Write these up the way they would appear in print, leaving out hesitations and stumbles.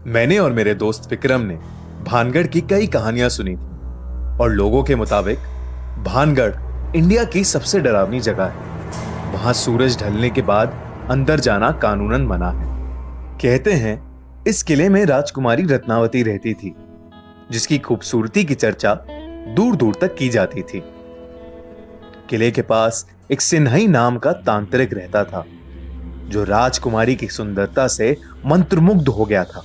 मैंने और मेरे दोस्त विक्रम ने भानगढ़ की कई कहानियां सुनी थी और लोगों के मुताबिक भानगढ़ इंडिया की सबसे डरावनी जगह है। वहां सूरज ढलने के बाद अंदर जाना कानूनन मना है। कहते हैं इस किले में राजकुमारी रत्नावती रहती थी, जिसकी खूबसूरती की चर्चा दूर दूर तक की जाती थी। किले के पास एक सिन्हई नाम का तांत्रिक रहता था, जो राजकुमारी की सुंदरता से मंत्रमुग्ध हो गया था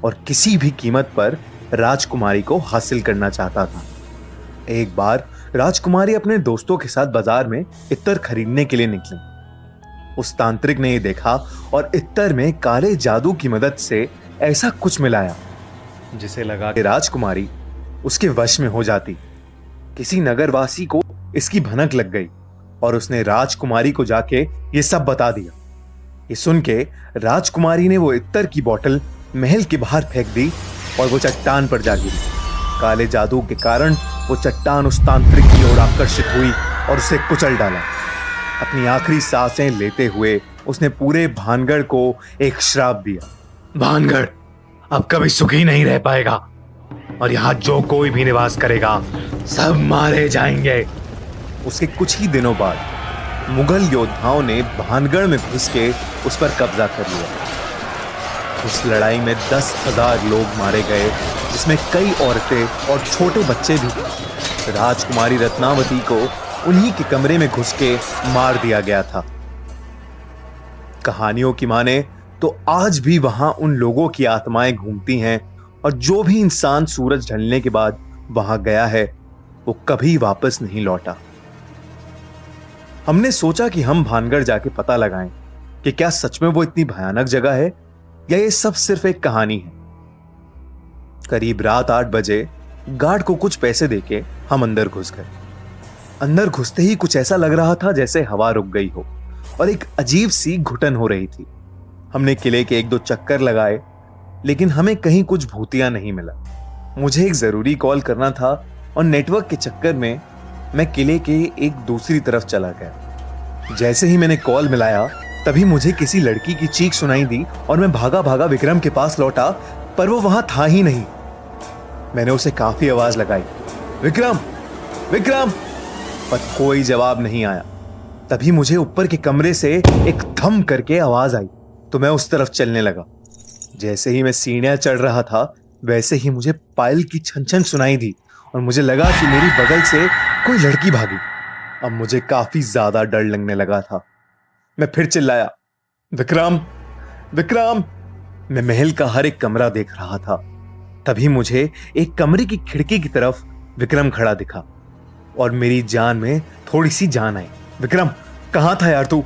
और किसी भी कीमत पर राजकुमारी को हासिल करना चाहता था। एक बार राजकुमारी अपने दोस्तों के साथ बाजार में इत्तर खरीदने के लिए निकली। उस तांत्रिक ने यह देखा और इत्तर में काले जादू की मदद से ऐसा कुछ मिलाया जिसे लगा कि राजकुमारी उसके वश में हो जाती। किसी नगरवासी को इसकी भनक लग गई और उसने राजकुमारी को जाके ये सब बता दिया। ये सुन के राजकुमारी ने वो इत्तर की बोतल महल के बाहर फेंक दी और वो चट्टान पर जा गिरी। काले जादू के कारण वो चट्टान उस तांत्रिक की ओर आकर्षित हुई और उसे कुचल डाला। अपनी आखिरी सांसें लेते हुए उसने पूरे भानगढ़ को एक श्राप दिया। भानगढ़ अब कभी सुखी नहीं रह पाएगा और यहाँ जो कोई भी निवास करेगा सब मारे जाएंगे। उसके कुछ ही दिनों बाद मुगल योद्धाओं ने भानगढ़ में घुस के उस पर कब्जा कर लिया। उस लड़ाई में 10,000 लोग मारे गए, जिसमें कई औरतें और छोटे बच्चे भी थे। राजकुमारी रत्नावती को उन्हीं के कमरे में घुस के मार दिया गया था। कहानियों की माने तो आज भी वहां उन लोगों की आत्माएं घूमती हैं और जो भी इंसान सूरज ढलने के बाद वहां गया है वो कभी वापस नहीं लौटा। हमने सोचा कि हम भानगढ़ जाके पता लगाएं कि क्या सच में वो इतनी भयानक जगह है या ये सब सिर्फ एक कहानी है। करीब रात 8 बजे गार्ड को कुछ पैसे देके हम अंदर घुस गए। अंदर घुसते ही कुछ ऐसा लग रहा था जैसे हवा रुक गई हो और एक अजीब सी घुटन हो रही थी। हमने किले के 1-2 चक्कर लगाए, लेकिन हमें कहीं कुछ भूतिया नहीं मिला। मुझे एक जरूरी कॉल करना था और नेटवर्क के चक्कर में मैं किले के एक दूसरी तरफ चला गया। जैसे ही मैंने कॉल मिलाया तभी मुझे किसी लड़की की चीख सुनाई दी और मैं भागा भागा विक्रम के पास लौटा, पर वो वहां था ही नहीं। मैंने उसे काफी आवाज लगाई, विक्रम विक्रम, पर कोई जवाब नहीं आया। तभी मुझे ऊपर के कमरे से एक थम करके आवाज आई तो मैं उस तरफ चलने लगा। जैसे ही मैं सीढ़ियां चढ़ रहा था वैसे ही मुझे पायल की छन छन सुनाई दी और मुझे लगा कि मेरी बगल से कोई लड़की भागी। अब मुझे काफी ज्यादा डर लगने लगा था। मैं फिर चिल्लाया, विक्रम विक्रम। मैं महल का हर एक कमरा देख रहा था। तभी मुझे एक कमरे की खिड़की की तरफ विक्रम खड़ा दिखा और मेरी जान में थोड़ी सी जान आई। विक्रम, कहां था यार तू?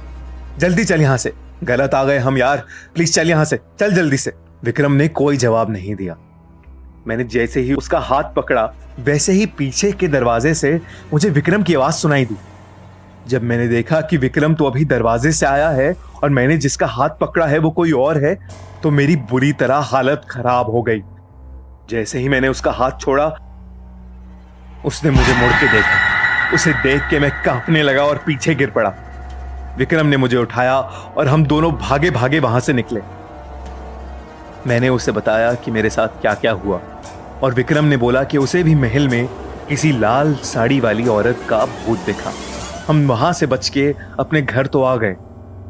जल्दी चल यहां से, गलत आ गए हम यार, प्लीज चल यहां से, चल जल्दी से। विक्रम ने कोई जवाब नहीं दिया। मैंने जैसे ही उसका हाथ पकड़ा वैसे ही पीछे के दरवाजे से मुझे विक्रम की आवाज सुनाई दी। जब मैंने देखा कि विक्रम तो अभी दरवाजे से आया है और मैंने जिसका हाथ पकड़ा है वो कोई और है, तो मेरी बुरी तरह हालत खराब हो गई। जैसे ही मैंने उसका हाथ छोड़ा उसने मुझे मुड़ के देखा। उसे देख के मैं कांपने लगा और पीछे गिर पड़ा। विक्रम ने मुझे उठाया और हम दोनों भागे भागे वहां से निकले। मैंने उसे बताया कि मेरे साथ क्या क्या हुआ और विक्रम ने बोला कि उसे भी महल में किसी लाल साड़ी वाली औरत का भूत दिखा। हम वहां से बच के अपने घर तो आ गए,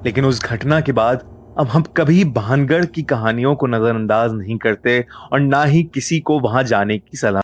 लेकिन उस घटना के बाद अब हम कभी भानगढ़ की कहानियों को नजरअंदाज नहीं करते और ना ही किसी को वहां जाने की सलाह